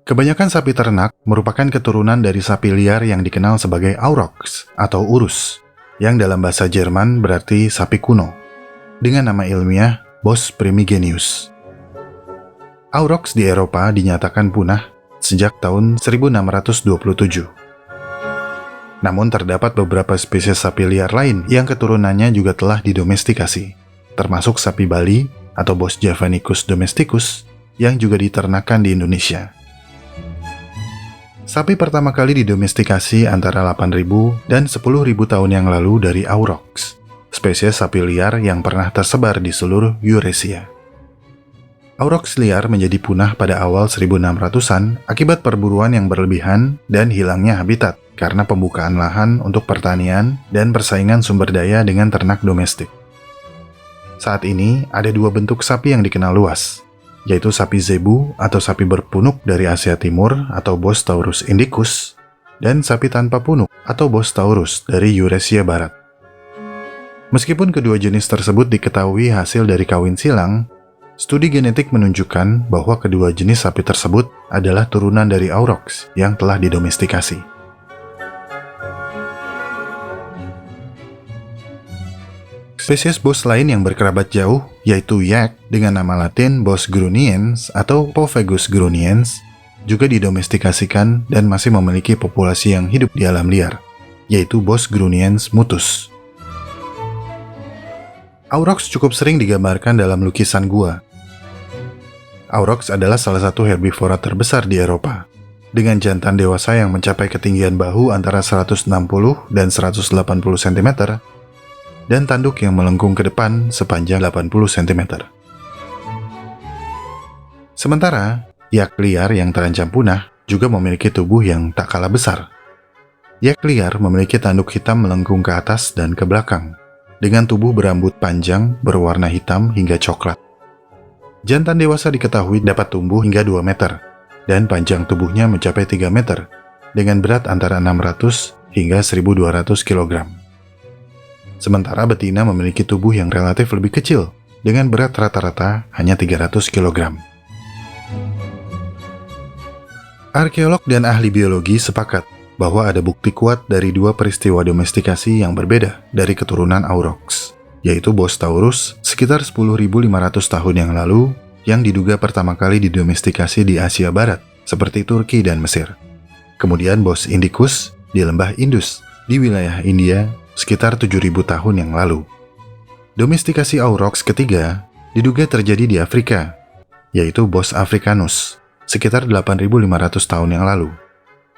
Kebanyakan sapi ternak merupakan keturunan dari sapi liar yang dikenal sebagai Aurochs atau Urus, yang dalam bahasa Jerman berarti sapi kuno, dengan nama ilmiah Bos primigenius. Aurochs di Eropa dinyatakan punah sejak tahun 1627. Namun terdapat beberapa spesies sapi liar lain yang keturunannya juga telah didomestikasi, termasuk sapi Bali atau Bos javanicus domesticus yang juga diternakan di Indonesia. Sapi pertama kali didomestikasi antara 8.000 dan 10.000 tahun yang lalu dari Aurochs, spesies sapi liar yang pernah tersebar di seluruh Eurasia. Aurochs liar menjadi punah pada awal 1600-an akibat perburuan yang berlebihan dan hilangnya habitat karena pembukaan lahan untuk pertanian dan persaingan sumber daya dengan ternak domestik. Saat ini ada dua bentuk sapi yang dikenal luas, yaitu sapi zebu atau sapi berpunuk dari Asia Timur atau Bos taurus indicus, dan sapi tanpa punuk atau Bos taurus dari Eurasia Barat. Meskipun kedua jenis tersebut diketahui hasil dari kawin silang, studi genetik menunjukkan bahwa kedua jenis sapi tersebut adalah turunan dari Aurochs yang telah didomestikasi. Spesies Bos lain yang berkerabat jauh yaitu yak dengan nama latin Bos gruniens atau Pophagus gruniens juga didomestikasikan dan masih memiliki populasi yang hidup di alam liar, yaitu Bos gruniens mutus. Aurochs cukup sering digambarkan dalam lukisan gua. Aurochs adalah salah satu herbivora terbesar di Eropa, dengan jantan dewasa yang mencapai ketinggian bahu antara 160 dan 180 cm, dan tanduk yang melengkung ke depan sepanjang 80 cm. Sementara, yak liar yang terancam punah juga memiliki tubuh yang tak kalah besar. Yak liar memiliki tanduk hitam melengkung ke atas dan ke belakang, dengan tubuh berambut panjang berwarna hitam hingga coklat. Jantan dewasa diketahui dapat tumbuh hingga 2 meter, dan panjang tubuhnya mencapai 3 meter, dengan berat antara 600 hingga 1.200 kg. Sementara betina memiliki tubuh yang relatif lebih kecil, dengan berat rata-rata hanya 300 kg. Arkeolog dan ahli biologi sepakat bahwa ada bukti kuat dari dua peristiwa domestikasi yang berbeda dari keturunan Aurochs, yaitu Bos taurus sekitar 10.500 tahun yang lalu yang diduga pertama kali didomestikasi di Asia Barat, seperti Turki dan Mesir. Kemudian Bos indicus di lembah Indus, di wilayah India, sekitar 7.000 tahun yang lalu. Domestikasi Aurochs ketiga diduga terjadi di Afrika, yaitu Bos africanus, sekitar 8.500 tahun yang lalu.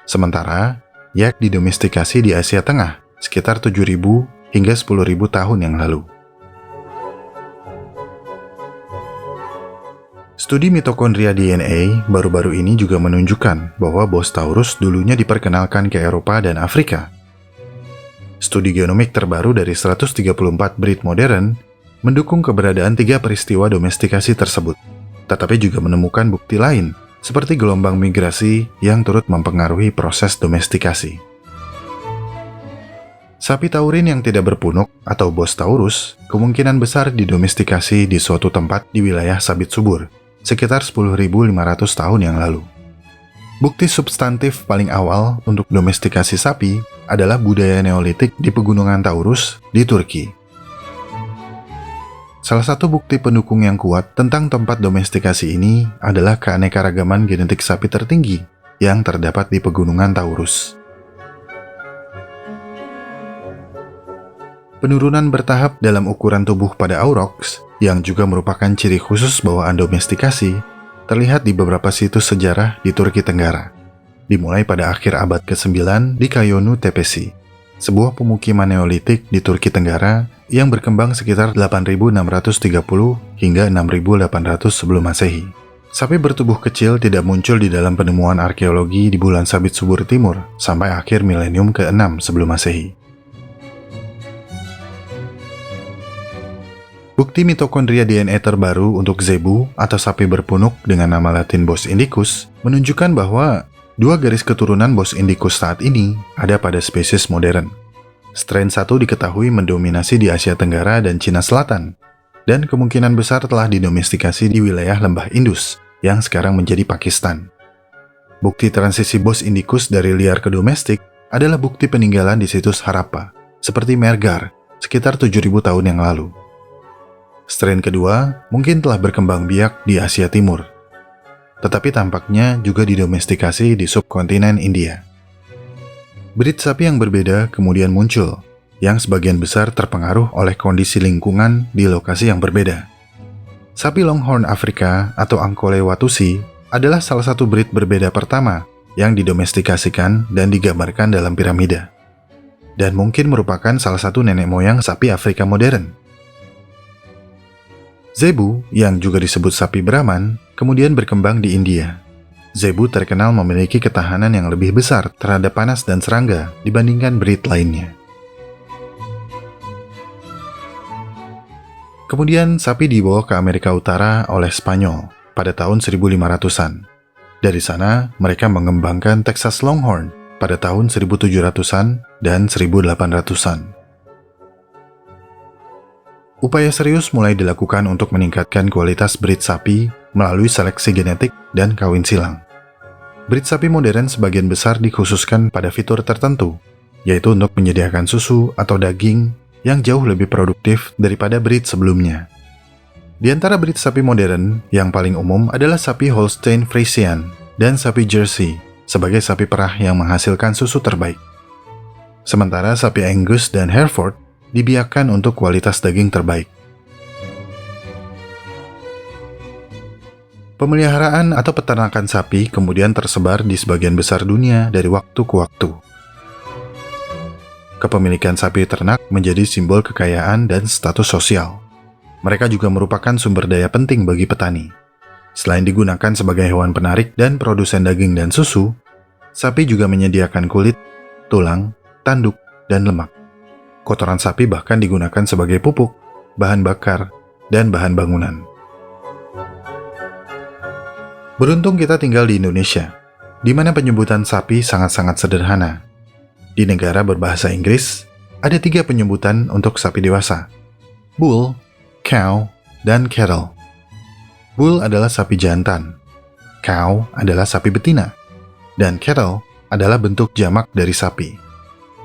Sementara, yak didomestikasi di Asia Tengah, sekitar 7.000 hingga 10.000 tahun yang lalu. Studi mitokondria DNA baru-baru ini juga menunjukkan bahwa Bos taurus dulunya diperkenalkan ke Eropa dan Afrika. Studi genomik terbaru dari 134 breed modern mendukung keberadaan 3 peristiwa domestikasi tersebut, tetapi juga menemukan bukti lain, seperti gelombang migrasi yang turut mempengaruhi proses domestikasi. Sapi taurin yang tidak berpunuk atau Bos taurus kemungkinan besar didomestikasi di suatu tempat di wilayah sabit subur, sekitar 10.500 tahun yang lalu. Bukti substantif paling awal untuk domestikasi sapi adalah budaya Neolitik di Pegunungan Taurus di Turki. Salah satu bukti pendukung yang kuat tentang tempat domestikasi ini adalah keanekaragaman genetik sapi tertinggi yang terdapat di Pegunungan Taurus. Penurunan bertahap dalam ukuran tubuh pada Aurochs, yang juga merupakan ciri khusus bawaan domestikasi, terlihat di beberapa situs sejarah di Turki Tenggara, dimulai pada akhir abad ke-9 di Kayonu Tepesi, sebuah pemukiman Neolitik di Turki Tenggara yang berkembang sekitar 8.630 hingga 6.800 sebelum Masehi. Sapi bertubuh kecil tidak muncul di dalam penemuan arkeologi di bulan sabit subur timur sampai akhir milenium ke-6 sebelum Masehi. Bukti mitokondria DNA terbaru untuk zebu atau sapi berpunuk dengan nama latin Bos indicus menunjukkan bahwa 2 garis keturunan Bos indicus saat ini ada pada spesies modern. Strain 1 diketahui mendominasi di Asia Tenggara dan Cina Selatan, dan kemungkinan besar telah didomestikasi di wilayah lembah Indus, yang sekarang menjadi Pakistan. Bukti transisi Bos Indicus dari liar ke domestik adalah bukti peninggalan di situs Harappa, seperti Mehrgarh, sekitar 7.000 tahun yang lalu. Strain kedua mungkin telah berkembang biak di Asia Timur, tetapi tampaknya juga didomestikasi di subkontinen India. Breed sapi yang berbeda kemudian muncul, yang sebagian besar terpengaruh oleh kondisi lingkungan di lokasi yang berbeda. Sapi Longhorn Afrika atau Ankole Watusi adalah salah satu breed berbeda pertama yang didomestikasikan dan digambarkan dalam piramida, dan mungkin merupakan salah satu nenek moyang sapi Afrika modern. Zebu, yang juga disebut sapi Brahman, kemudian berkembang di India. Zebu terkenal memiliki ketahanan yang lebih besar terhadap panas dan serangga dibandingkan breed lainnya. Kemudian sapi dibawa ke Amerika Utara oleh Spanyol pada tahun 1500-an. Dari sana, mereka mengembangkan Texas Longhorn pada tahun 1700-an dan 1800-an. Upaya serius mulai dilakukan untuk meningkatkan kualitas breed sapi melalui seleksi genetik dan kawin silang. Breed sapi modern sebagian besar dikhususkan pada fitur tertentu, yaitu untuk menyediakan susu atau daging yang jauh lebih produktif daripada breed sebelumnya. Di antara breed sapi modern, yang paling umum adalah sapi Holstein Friesian dan sapi Jersey sebagai sapi perah yang menghasilkan susu terbaik. Sementara sapi Angus dan Hereford dibiarkan untuk kualitas daging terbaik. Pemeliharaan atau peternakan sapi kemudian tersebar di sebagian besar dunia dari waktu ke waktu. Kepemilikan sapi ternak menjadi simbol kekayaan dan status sosial. Mereka juga merupakan sumber daya penting bagi petani. Selain digunakan sebagai hewan penarik dan produsen daging dan susu, sapi juga menyediakan kulit, tulang, tanduk, dan lemak. Kotoran sapi bahkan digunakan sebagai pupuk, bahan bakar, dan bahan bangunan. Beruntung kita tinggal di Indonesia, di mana penyebutan sapi sangat-sangat sederhana. Di negara berbahasa Inggris, ada 3 penyebutan untuk sapi dewasa: bull, cow, dan cattle. Bull adalah sapi jantan, cow adalah sapi betina, dan cattle adalah bentuk jamak dari sapi.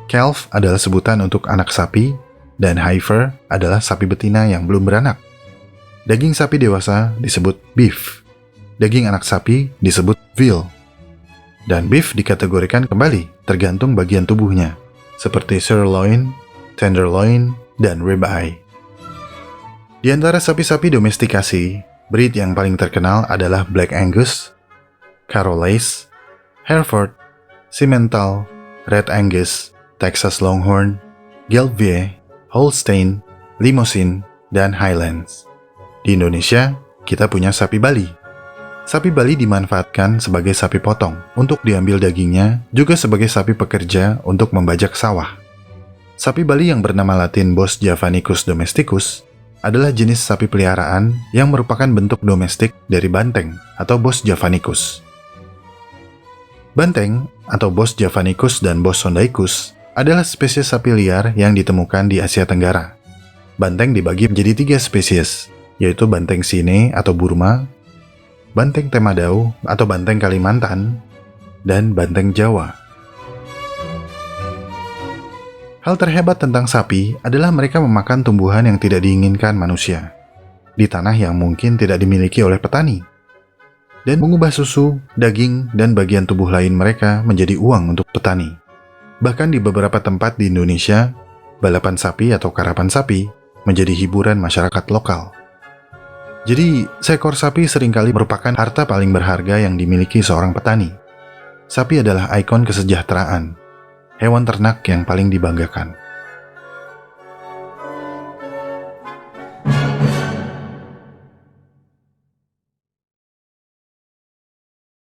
Calf adalah sebutan untuk anak sapi, dan heifer adalah sapi betina yang belum beranak. Daging sapi dewasa disebut beef, daging anak sapi disebut veal. Dan beef dikategorikan kembali tergantung bagian tubuhnya, seperti sirloin, tenderloin, dan ribeye. Di antara sapi-sapi domestikasi, breed yang paling terkenal adalah Black Angus, Charolais, Hereford, Simmental, Red Angus, Texas Longhorn, Gelbvieh, Holstein, Limousin, dan Highlands. Di Indonesia, kita punya sapi Bali. Sapi Bali dimanfaatkan sebagai sapi potong untuk diambil dagingnya, juga sebagai sapi pekerja untuk membajak sawah. Sapi Bali yang bernama latin Bos Javanicus domesticus adalah jenis sapi peliharaan yang merupakan bentuk domestik dari banteng atau Bos Javanicus. Banteng atau Bos Javanicus dan Bos Sondaicus adalah spesies sapi liar yang ditemukan di Asia Tenggara. Banteng dibagi menjadi 3 spesies, yaitu banteng Sine atau Burma, banteng Temadau atau banteng Kalimantan, dan banteng Jawa. Hal terhebat tentang sapi adalah mereka memakan tumbuhan yang tidak diinginkan manusia, di tanah yang mungkin tidak dimiliki oleh petani, dan mengubah susu, daging, dan bagian tubuh lain mereka menjadi uang untuk petani. Bahkan di beberapa tempat di Indonesia, balapan sapi atau karapan sapi menjadi hiburan masyarakat lokal. Jadi, seekor sapi seringkali merupakan harta paling berharga yang dimiliki seorang petani. Sapi adalah ikon kesejahteraan, hewan ternak yang paling dibanggakan.